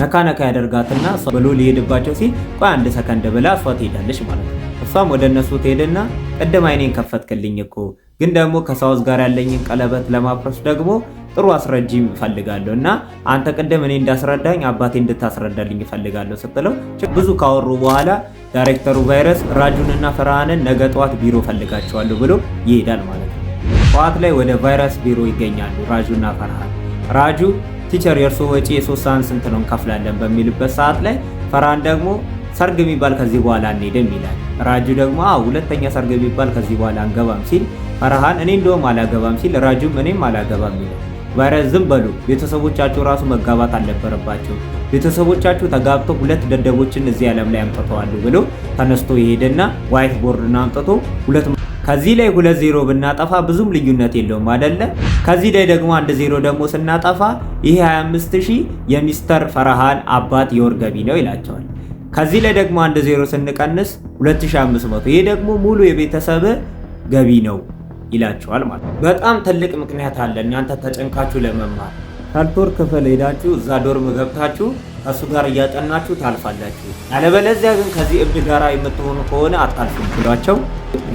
ነካ ነካ ያደርጋትና ብሎ ሊሄድባቸው ሲል ቆይ አንድ ሰከንድ ብላ እሷ ትሄዳለች ማለት ነው። እሷም ወደ እነሱ ትሄድና ቅድም አይኔን ከፈትክልኝ እኮ ግን ደግሞ ከሳውዝ ጋር ያለኝን ቀለበት ለማፍረስ ደግሞ ጥሩ አስረጅም ፈልጋለሁ እና አንተ ቅድም እኔ እንዳስረዳኝ አባቴ እንድታስረዳልኝ ፈልጋለሁ ስትለው ብዙ ካወሩ በኋላ ዳይሬክተሩ ቫይረስ ራጁንና ፈርሃንን ነገ ጠዋት ቢሮ ፈልጋቸዋለሁ ብሎ ይሄዳል ማለት ነው። ጠዋት ላይ ወደ ቫይረስ ቢሮ ይገኛሉ ራጁና ፈርሃን። ራጁ ቲቸር የእርሶ ወጪ የሶስት ሰዓት ስንት ነው እንከፍላለን በሚልበት ሰዓት ላይ ፈርሃን ደግሞ ሰርግ የሚባል ከዚህ በኋላ አንሄድም ይላል። ራጁ ደግሞ ሁለተኛ ሰርግ የሚባል ከዚህ በኋላ አንገባም ሲል ፈርሃን እኔ እንደውም አላገባም ሲል ራጁም እኔም አላገባም ይላል። ቫይረስ ዝም በሉ ቤተሰቦቻችሁ ራሱ መጋባት አልነበረባቸው ቤተሰቦቻችሁ ተጋብተው ሁለት ደደቦችን እዚህ ዓለም ላይ አምጥተዋል ብሎ ተነስቶ ይሄድና ዋይት ቦርድን አምጥቶ ከዚህ ላይ 2-0 ብናጠፋ ብዙም ልዩነት የለውም አይደለ? ከዚህ ላይ ደግሞ 1-0 ደግሞ ስናጠፋ ይሄ 25000 የሚስተር ፈርሃን አባት የወር ገቢ ነው ይላቸዋል። ከዚህ ላይ ደግሞ 1-0 ስንቀንስ 2500 ይሄ ደግሞ ሙሉ የቤተሰብ ገቢ ነው ይላቸዋል ማለት ነው። በጣም ትልቅ ምክንያት አለ እናንተ ተጨንቃችሁ ለመማር ካልቶር ክፍል ሄዳችሁ እዛ ዶርም ገብታችሁ ከሱ ጋር እያጠናችሁ ታልፋላችሁ። አለበለዚያ ግን ከዚህ እብድ ጋራ የምትሆኑ ከሆነ አታልፉም ብሏቸው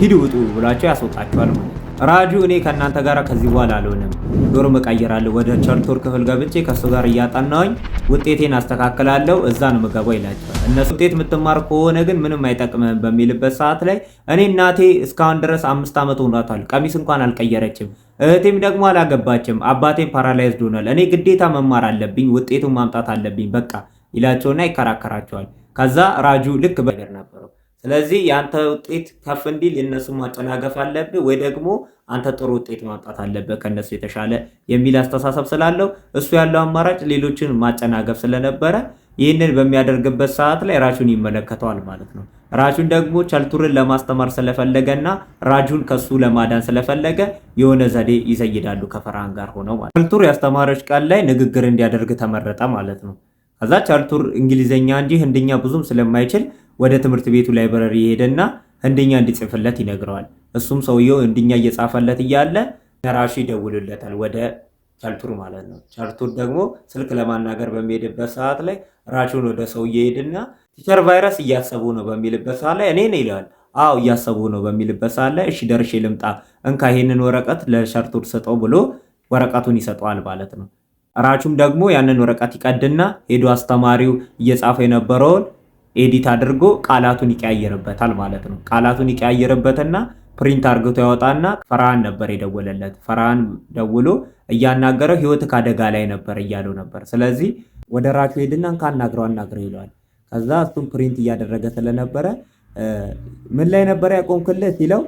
ሂዱ ውጡ ብሏቸው ያስወጣቸዋል ማለት ነው። ራጁ እኔ ከእናንተ ጋር ከዚህ በኋላ አልሆንም ዶርም እቀይራለሁ ወደ ቻልቶር ክፍል ገብቼ ከሱ ጋር እያጠናሁኝ ውጤቴን አስተካክላለሁ እዛ ነው የምገባው ይላቸዋል። እነሱ ውጤት የምትማር ከሆነ ግን ምንም አይጠቅምም በሚልበት ሰዓት ላይ እኔ እናቴ እስካሁን ድረስ 5 ዓመት ሆኗታል ቀሚስ እንኳን አልቀየረችም እህቴም ደግሞ አላገባችም አባቴም ፓራላይዝድ ሆኗል እኔ ግዴታ መማር አለብኝ ውጤቱን ማምጣት አለብኝ በቃ ይላቸውና ይከራከራቸዋል። ከዛ ራጁ ልክ በገር ነበረው ስለዚህ ያንተ ውጤት ከፍ እንዲል የነሱ ማጨናገፍ አለብህ ወይ ደግሞ አንተ ጥሩ ውጤት ማምጣት አለብህ ከነሱ የተሻለ የሚል አስተሳሰብ ስላለው እሱ ያለው አማራጭ ሌሎችን ማጨናገፍ ስለነበረ ይህንን በሚያደርግበት ሰዓት ላይ ራጁን ይመለከተዋል ማለት ነው። ራጁን ደግሞ ቻልቱርን ለማስተማር ስለፈለገና ራጁን ከሱ ለማዳን ስለፈለገ የሆነ ዘዴ ይዘይዳሉ ከፈርሃን ጋር ሆነው ማለት ቻልቱር ያስተማሪዎች ቃል ላይ ንግግር እንዲያደርግ ተመረጠ ማለት ነው። ከዛ ቻልቱር እንግሊዘኛ እንጂ ህንድኛ ብዙም ስለማይችል ወደ ትምህርት ቤቱ ላይብረሪ ይሄድና ህንድኛ እንዲጽፍለት ይነግረዋል። እሱም ሰውየው ህንድኛ እየጻፈለት እያለ ራሹ ይደውልለታል ወደ ቻልቱር ማለት ነው። ቻልቱር ደግሞ ስልክ ለማናገር በሚሄድበት ሰዓት ላይ ራቹን ወደ ሰውየው ይሄድና ቲቸር ቫይረስ እያሰቡ ነው በሚልበት ሰዓት ላይ እኔ ነኝ ይለዋል። እያሰቡ ነው በሚልበት ሰዓት ላይ እሺ ደርሼ ልምጣ እንካ ይሄንን ወረቀት ለቻልቱር ሰጠው ብሎ ወረቀቱን ይሰጠዋል ማለት ነው። ራቹም ደግሞ ያንን ወረቀት ይቀድና ሄዶ አስተማሪው እየጻፈ የነበረውን ኤዲት አድርጎ ቃላቱን ይቀያየርበታል ማለት ነው። ቃላቱን ይቀያየርበትና ፕሪንት አርግቶ ያወጣና ፈርሃን ነበር የደወለለት። ፈርሃን ደውሎ እያናገረው ህይወት ካደጋ ላይ ነበር እያለው ነበር። ስለዚህ ወደ ራቹ ሄድና አናግረው ይለዋል። ከዛ እሱም ፕሪንት እያደረገ ስለነበረ ምን ላይ ነበር ያቆምክለት ሲለው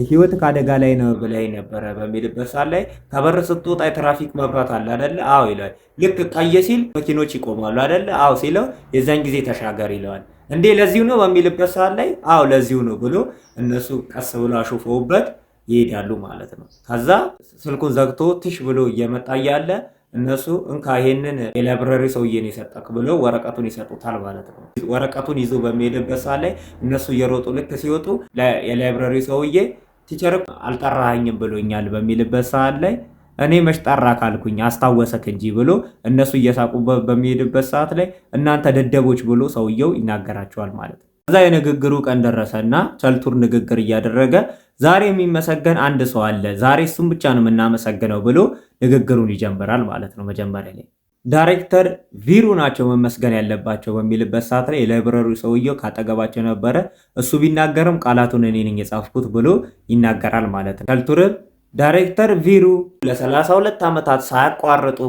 ህይወት ካደጋ ላይ ነው ብለኸኝ ነበር በሚልበት ሰዓት ላይ ከበር ስትወጣ የትራፊክ መብራት አለ አይደለ? ይላል። ልክ ቀይ ሲል መኪኖች ይቆማሉ አይደለ? ሲለው የዛን ጊዜ ተሻገር ይለዋል። እንዴ ለዚሁ ነው በሚልበት ሰዓት ላይ ለዚሁ ነው ብሎ እነሱ ቀስ ብሎ አሾፈውበት ይሄዳሉ ማለት ነው። ከዛ ስልኩን ዘግቶ ትሽ ብሎ እየመጣ ያለ እነሱ እንካ ይሄንን የላይብረሪ ሰውዬን ይሰጣክ ብሎ ወረቀቱን ይሰጡታል ማለት ነው። ወረቀቱን ይዞ በሚሄድበት ሰዓት ላይ እነሱ እየሮጡ ልክ ሲወጡ የላይብረሪ ሰውዬ ቲቸር አልጠራኸኝም ብሎኛል በሚልበት ሰዓት ላይ እኔ መች ጠራ ካልኩኝ አስታወሰክ እንጂ ብሎ እነሱ እየሳቁበት በሚሄድበት ሰዓት ላይ እናንተ ደደቦች ብሎ ሰውየው ይናገራቸዋል ማለት ነው። ከዛ የንግግሩ ቀን ደረሰና ቻልቱር ንግግር እያደረገ ዛሬ የሚመሰገን አንድ ሰው አለ ዛሬ እሱም ብቻ ነው የምናመሰግነው ብሎ ንግግሩን ይጀምራል ማለት ነው። መጀመሪያ ላይ ዳይሬክተር ቪሩ ናቸው መመስገን ያለባቸው በሚልበት ሰዓት ላይ የላይብረሪው ሰውየው ካጠገባቸው ነበረ። እሱ ቢናገርም ቃላቱን እኔ ነኝ የጻፍኩት ብሎ ይናገራል ማለት ነው። ቻልቱር ዳይሬክተር ቪሩ ለ32 ዓመታት ሳያቋርጡ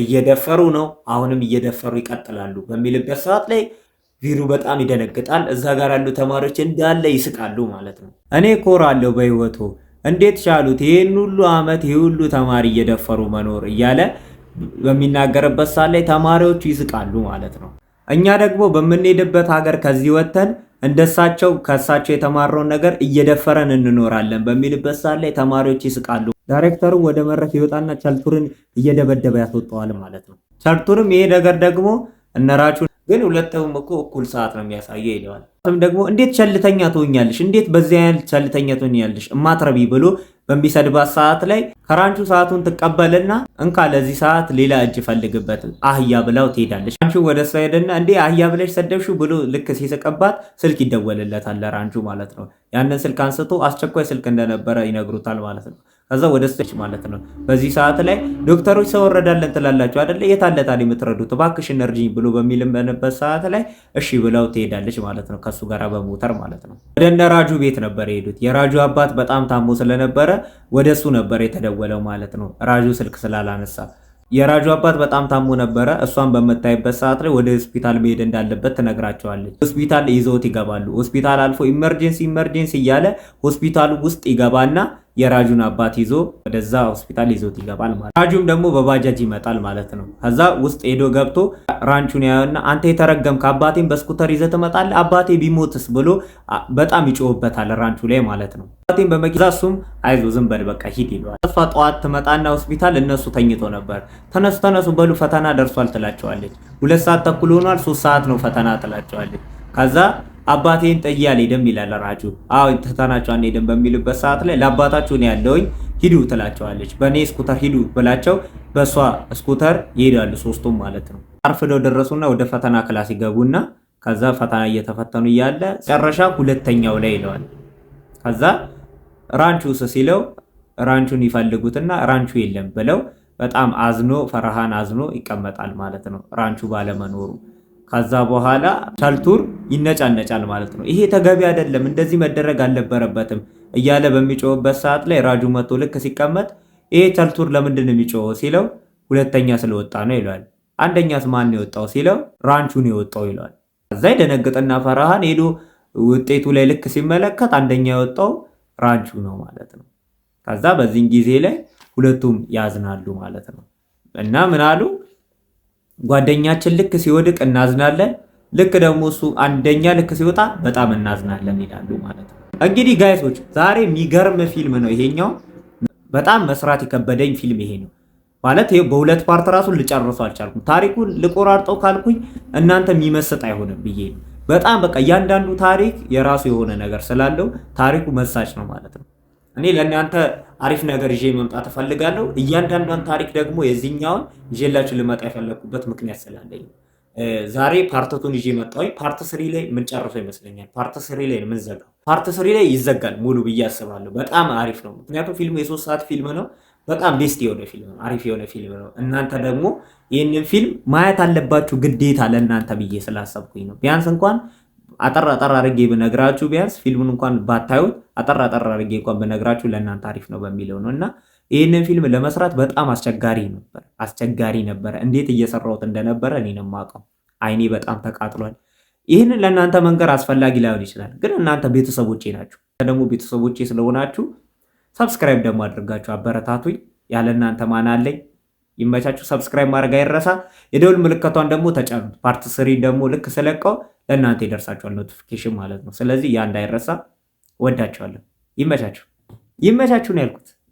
እየደፈሩ ነው አሁንም እየደፈሩ ይቀጥላሉ በሚልበት ሰዓት ላይ ቪሩ በጣም ይደነግጣል። እዛ ጋር ያሉ ተማሪዎች እንዳለ ይስቃሉ ማለት ነው። እኔ ኮራለሁ በህይወቱ እንዴት ቻሉት ይሄን ሁሉ ዓመት ይሄ ሁሉ ተማሪ እየደፈሩ መኖር እያለ በሚናገርበት ሰዓት ላይ ተማሪዎቹ ይስቃሉ ማለት ነው። እኛ ደግሞ በምንሄድበት ሀገር ከዚህ ወተን እንደሳቸው ከሳቸው የተማረውን ነገር እየደፈረን እንኖራለን በሚልበት ሰዓት ላይ ተማሪዎች ይስቃሉ። ዳይሬክተሩ ወደ መድረክ ይወጣና ቻልቱርን እየደበደበ ያስወጣዋል ማለት ነው። ቻልቱርም ይሄ ነገር ደግሞ እነራቹ ግን ሁለቱም እኮ እኩል ሰዓት ነው የሚያሳየው ይለዋል። ደግሞ እንዴት ቸልተኛ ትሆኛለሽ እንዴት በዚህ አይነት ቸልተኛ ትሆኛለሽ እማትረቢ ብሎ በሚሰድባት ሰዓት ላይ ከራንቹ ሰዓቱን ትቀበልና እንካ ለዚህ ሰዓት ሌላ እጅ ፈልግበት አህያ ብላው ትሄዳለች። ራንቹ ወደ እሷ ሄደና እንዴ አህያ ብለሽ ሰደብሽው ብሎ ልክ ሲስቅባት ስልክ ይደወልለታል ለራንቹ ማለት ነው። ያንን ስልክ አንስቶ አስቸኳይ ስልክ እንደነበረ ይነግሩታል ማለት ነው። ከዛ ወደ እሱ ማለት ነው። በዚህ ሰዓት ላይ ዶክተሮች ሰው ወረዳለን ትላላችሁ አይደለ? የታለ ታዲያ የምትረዱት እባክሽ እርጂኝ ብሎ በሚልበት ሰዓት ላይ እሺ ብላው ትሄዳለች ማለት ነው። ከሱ ጋር በሞተር ማለት ነው። ወደ እነ ራጁ ቤት ነበር የሄዱት። የራጁ አባት በጣም ታሞ ስለነበረ ወደ እሱ ነበር የተደወለው ማለት ነው። ራጁ ስልክ ስላላነሳ የራጁ አባት በጣም ታሞ ነበረ። እሷን በምታይበት ሰዓት ላይ ወደ ሆስፒታል መሄድ እንዳለበት ትነግራቸዋለች። ሆስፒታል ይዘውት ይገባሉ። ሆስፒታል አልፎ ኢመርጀንሲ እያለ ሆስፒታሉ ውስጥ ይገባና የራጁን አባት ይዞ ወደዛ ሆስፒታል ይዞት ይገባል ማለት። ራጁም ደግሞ በባጃጅ ይመጣል ማለት ነው። ከዛ ውስጥ ሄዶ ገብቶ ራንቹን ያየውና አንተ የተረገምክ አባቴን በስኩተር ይዘህ ትመጣለህ አባቴ ቢሞትስ ብሎ በጣም ይጮህበታል ራንቹ ላይ ማለት ነው። አባቴን በመኪና እሱም አይዞ ዝም በል በቃ ሂድ ይለዋል። እሷ ጠዋት ትመጣና ሆስፒታል እነሱ ተኝቶ ነበር። ተነሱ በሉ ፈተና ደርሷል ትላቸዋለች። 2 ሰዓት ተኩል ሆኗል 3 ሰዓት ነው ፈተና ትላቸዋለች። ከዛ አባቴን ጥዬ አልሄድም ይላል ራጁ። አዎ ፈተናቸው አንሄድም በሚልበት ሰዓት ላይ ለአባታችሁ ነው ያለውኝ ሂዱ ትላቸዋለች። በእኔ ስኩተር ሂዱ ብላቸው በእሷ ስኩተር ይሄዳሉ ሶስቱም ማለት ነው። አርፍደው ደረሱና ወደ ፈተና ክላስ ይገቡና ከዛ ፈተና እየተፈተኑ እያለ ጨረሻ 2ኛው ላይ ይለዋል። ከዛ ራንቹስ ሲለው ራንቹን ይፈልጉትና ራንቹ የለም ብለው በጣም አዝኖ ፈርሃን አዝኖ ይቀመጣል ማለት ነው ራንቹ ባለመኖሩ። ከዛ በኋላ ቸልቱር ይነጫነጫል ማለት ነው። ይሄ ተገቢ አይደለም፣ እንደዚህ መደረግ አልነበረበትም እያለ በሚጮህበት ሰዓት ላይ ራጁ መጥቶ ልክ ሲቀመጥ ይሄ ቸልቱር ለምንድን ነው የሚጮኸው ሲለው 2ኛ ስለወጣ ነው ይለዋል። አንደኛስ ማን ነው የወጣው ሲለው ራንቹ ነው የወጣው ይለዋል። ከዛ ይደነግጥና ፈርሃን ሄዶ ውጤቱ ላይ ልክ ሲመለከት አንደኛ የወጣው ራንቹ ነው ማለት ነው። ከዛ በዚህን ጊዜ ላይ ሁለቱም ያዝናሉ ማለት ነው። እና ምን አሉ ጓደኛችን ልክ ሲወድቅ እናዝናለን፣ ልክ ደግሞ እሱ አንደኛ ልክ ሲወጣ በጣም እናዝናለን ይላሉ ማለት ነው። እንግዲህ ጋይሶች ዛሬ የሚገርም ፊልም ነው ይሄኛው። በጣም መስራት የከበደኝ ፊልም ይሄ ነው ማለት ይሄ በ2 ፓርት ራሱን ልጨርሰው አልቻልኩም። ታሪኩን ልቆራርጠው ካልኩኝ እናንተ የሚመስጥ አይሆንም ብዬ በጣም በቃ እያንዳንዱ ታሪክ የራሱ የሆነ ነገር ስላለው ታሪኩ መሳጭ ነው ማለት ነው። እኔ ለእናንተ አሪፍ ነገር ይዤ መምጣት እፈልጋለሁ። እያንዳንዷን ታሪክ ደግሞ የዚህኛውን ይዤላችሁ ልመጣ የፈለኩበት ምክንያት ስላለኝ ዛሬ ፓርት2ን ይዤ መጣሁ። ፓርት 3 ላይ ምን ጨርሰው ይመስለኛል። ፓርት 3 ላይ ምን ዘጋው። ፓርት 3 ላይ ይዘጋል ሙሉ ብዬ አስባለሁ። በጣም አሪፍ ነው ምክንያቱም ፊልሙ የ3 ሰዓት ፊልም ነው። በጣም ቤስት የሆነ ፊልም ነው። አሪፍ የሆነ ፊልም ነው። እናንተ ደግሞ ይህንን ፊልም ማየት አለባችሁ ግዴታ ለእናንተ ብዬ ስላሰብኩኝ ነው። ቢያንስ እንኳን አጠር አድርጌ ብነግራችሁ ቢያንስ ፊልሙን እንኳን ባታዩት አጠር አድርጌ እንኳን ብነግራችሁ ለእናንተ አሪፍ ነው በሚለው ነው። እና ይህንን ፊልም ለመስራት በጣም አስቸጋሪ ነበር። እንዴት እየሰራሁት እንደነበረ እኔ ነው የማውቀው። አይኔ በጣም ተቃጥሏል። ይህንን ለእናንተ መንገር አስፈላጊ ላይሆን ይችላል፣ ግን እናንተ ቤተሰቦቼ ናችሁ። ደግሞ ቤተሰቦቼ ስለሆናችሁ ሰብስክራይብ ደግሞ አድርጋችሁ አበረታቱኝ። ያለ እናንተ ማን አለኝ? ይመቻችሁ። ሰብስክራይብ ማድረግ አይረሳ። የደውል ምልክቷን ደግሞ ተጫኑት። ፓርት 3 ደግሞ ልክ ስለቀው ለእናንተ ይደርሳችኋል ኖቲፊኬሽን ማለት ነው። ስለዚህ ያ እንዳይረሳ። ወዳችኋለሁ። ይመቻችሁ ነው ያልኩት።